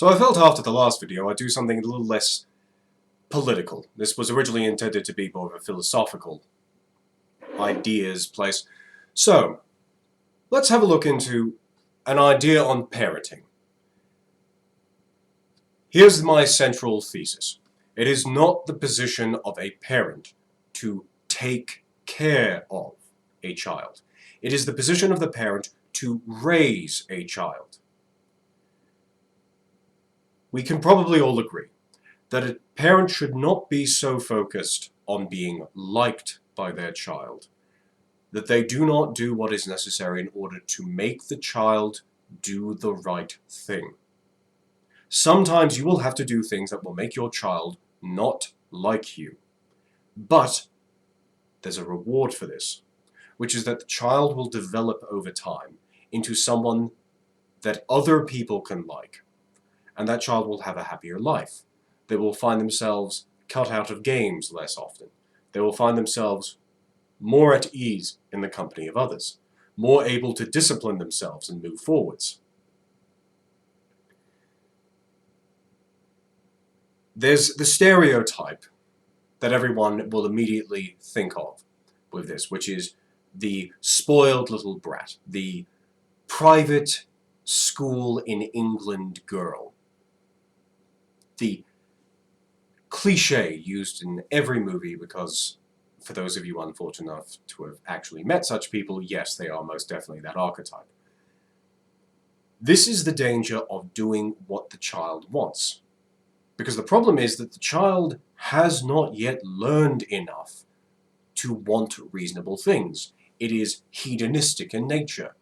So I felt after the last video I'd do something a little less political. This was originally intended to be more of a philosophical ideas place. So, let's have a look into an idea on parenting. Here's my central thesis. It is not the position of a parent to take care of a child. It is the position of the parent to raise a child. We can probably all agree that a parent should not be so focused on being liked by their child that they do not do what is necessary in order to make the child do the right thing. Sometimes you will have to do things that will make your child not like you. But there's a reward for this, which is that the child will develop over time into someone that other people can like, and that child will have a happier life. They will find themselves cut out of games less often. They will find themselves more at ease in the company of others, more able to discipline themselves and move forwards. There's the stereotype that everyone will immediately think of with this, which is the spoiled little brat, the private school in England girl. The cliché used in every movie because, for those of you unfortunate enough to have actually met such people, yes, they are most definitely that archetype. This is the danger of doing what the child wants. Because the problem is that the child has not yet learned enough to want reasonable things. It is hedonistic in nature.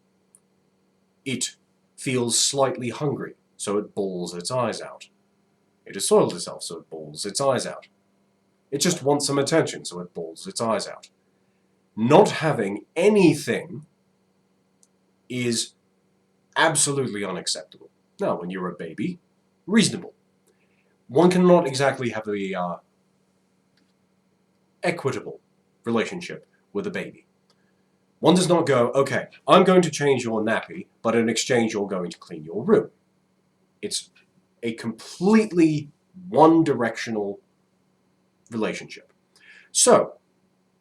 It feels slightly hungry, so it bawls its eyes out. It has soiled itself, so it bawls its eyes out. It just wants some attention, so it bawls its eyes out. Not having anything is absolutely unacceptable. Now, when you're a baby, reasonable. One cannot exactly have a equitable relationship with a baby. One does not go, okay, I'm going to change your nappy, but in exchange you're going to clean your room. It's a completely one-directional relationship. So,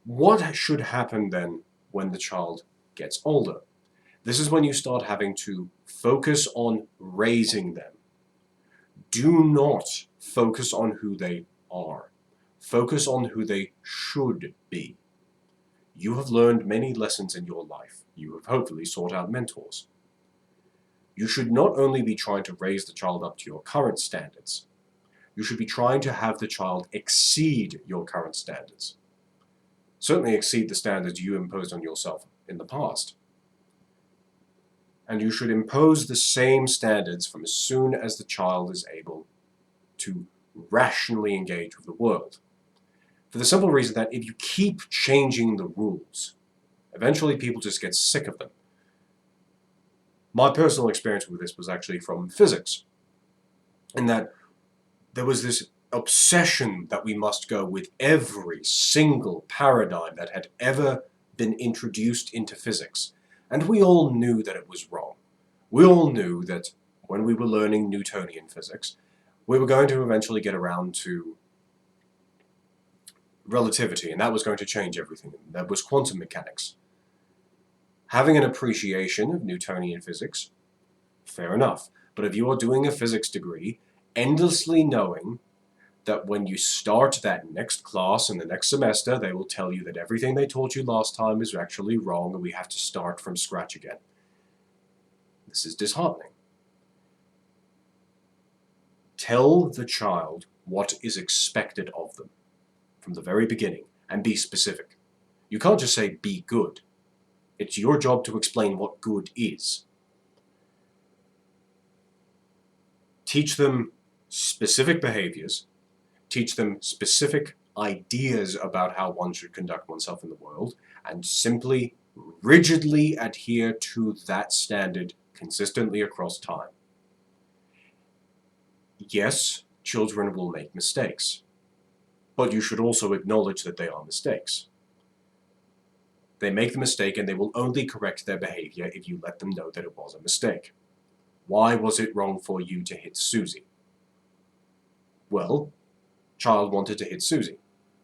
what should happen then when the child gets older? This is when you start having to focus on raising them. Do not focus on who they are. Focus on who they should be. You have learned many lessons in your life. You have hopefully sought out mentors. You should not only be trying to raise the child up to your current standards, you should be trying to have the child exceed your current standards. Certainly exceed the standards you imposed on yourself in the past. And you should impose the same standards from as soon as the child is able to rationally engage with the world. For the simple reason that if you keep changing the rules, eventually people just get sick of them. My personal experience with this was actually from physics, in that there was this obsession that we must go with every single paradigm that had ever been introduced into physics. And we all knew that it was wrong. We all knew that when we were learning Newtonian physics, we were going to eventually get around to relativity, and that was going to change everything. That was quantum mechanics. Having an appreciation of Newtonian physics, fair enough. But if you are doing a physics degree, endlessly knowing that when you start that next class in the next semester, they will tell you that everything they taught you last time is actually wrong and we have to start from scratch again. This is disheartening. Tell the child what is expected of them from the very beginning and be specific. You can't just say, be good. It's your job to explain what good is. Teach them specific behaviors. Teach them specific ideas about how one should conduct oneself in the world, and simply, rigidly adhere to that standard consistently across time. Yes, children will make mistakes, but you should also acknowledge that they are mistakes. They make the mistake and they will only correct their behavior if you let them know that it was a mistake. Why was it wrong for you to hit Susie? Well, child wanted to hit Susie.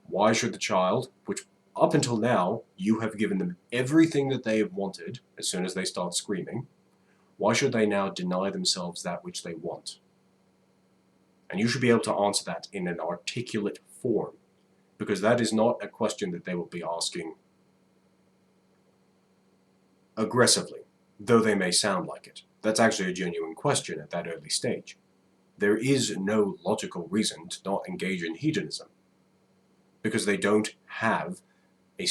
Why should the child, which up until now you have given them everything that they have wanted as soon as they start screaming, why should they now deny themselves that which they want? And you should be able to answer that in an articulate form, because that is not a question that they will be asking aggressively, though they may sound like it. That's actually a genuine question at that early stage. There is no logical reason to not engage in hedonism, because they don't have a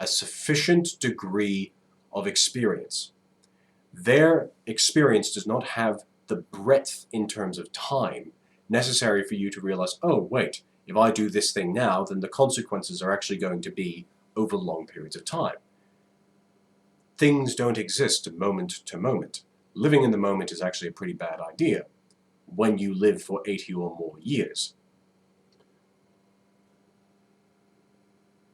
sufficient degree of experience. Their experience does not have the breadth in terms of time necessary for you to realize, oh wait, if I do this thing now, then the consequences are actually going to be over long periods of time. Things don't exist moment to moment. Living in the moment is actually a pretty bad idea when you live for 80 or more years.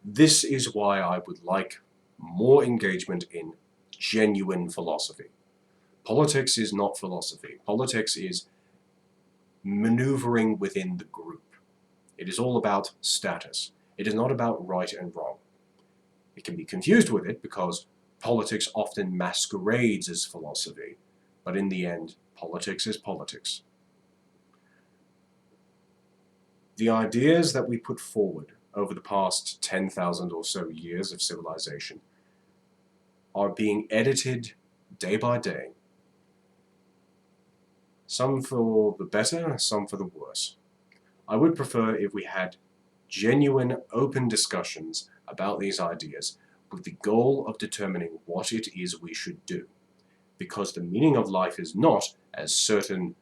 This is why I would like more engagement in genuine philosophy. Politics is not philosophy. Politics is maneuvering within the group. It is all about status. It is not about right and wrong. It can be confused with it because politics often masquerades as philosophy, but in the end, politics is politics. The ideas that we put forward over the past 10,000 or so years of civilization are being edited day by day. Some for the better, some for the worse. I would prefer if we had genuine, open discussions about these ideas with the goal of determining what it is we should do. Because the meaning of life is not, as certain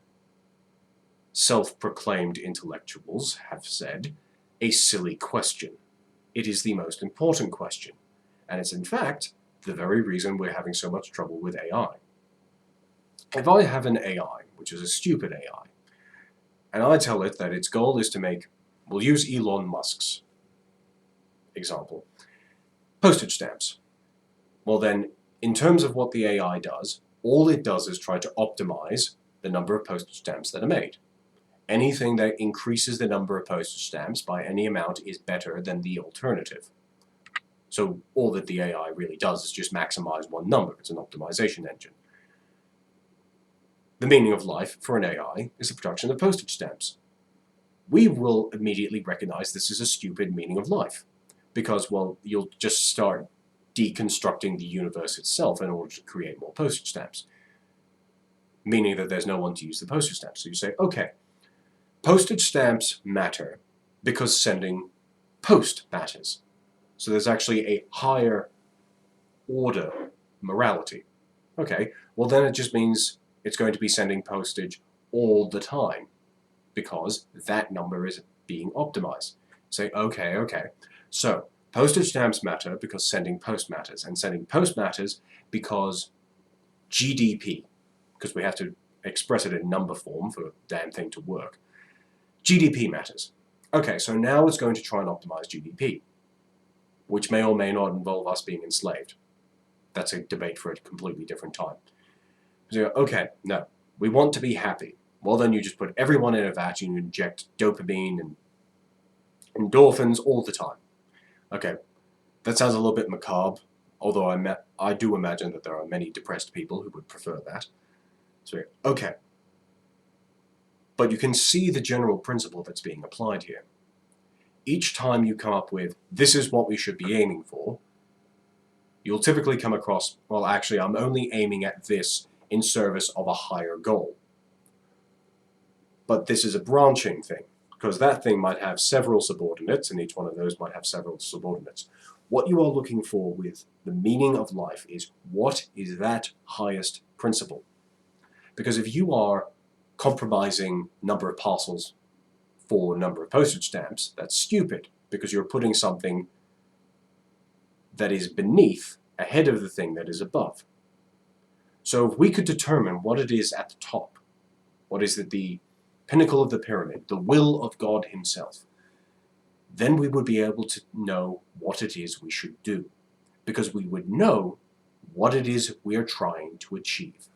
self-proclaimed intellectuals have said, a silly question. It is the most important question. And it's in fact the very reason we're having so much trouble with AI. If I have an AI, which is a stupid AI, and I tell it that its goal is to make, we'll use Elon Musk's example, postage stamps. Well then, in terms of what the AI does, all it does is try to optimize the number of postage stamps that are made. Anything that increases the number of postage stamps by any amount is better than the alternative. So all that the AI really does is just maximize one number. It's an optimization engine. The meaning of life for an AI is the production of postage stamps. We will immediately recognize this is a stupid meaning of life, because, well, you'll just start deconstructing the universe itself in order to create more postage stamps, meaning that there's no one to use the postage stamps. So you say, okay, postage stamps matter because sending post matters. So there's actually a higher order morality. Okay, well then it just means it's going to be sending postage all the time because that number is being optimized. Say, okay. So postage stamps matter because sending post matters, and sending post matters because GDP, because we have to express it in number form for the damn thing to work. GDP matters. Okay, so now it's going to try and optimize GDP, which may or may not involve us being enslaved. That's a debate for a completely different time. So, okay, no, we want to be happy. Well, then you just put everyone in a vat and you inject dopamine and endorphins all the time. Okay, that sounds a little bit macabre, although I do imagine that there are many depressed people who would prefer that. So, okay. But you can see the general principle that's being applied here. Each time you come up with, this is what we should be aiming for, you'll typically come across, well, actually, I'm only aiming at this in service of a higher goal. But this is a branching thing, because that thing might have several subordinates, and each one of those might have several subordinates. What you are looking for with the meaning of life is, what is that highest principle? Because if you are compromising number of parcels for number of postage stamps, that's stupid, because you're putting something that is beneath ahead of the thing that is above. So if we could determine what it is at the top, what is at the pinnacle of the pyramid, the will of God himself, then we would be able to know what it is we should do, because we would know what it is we are trying to achieve.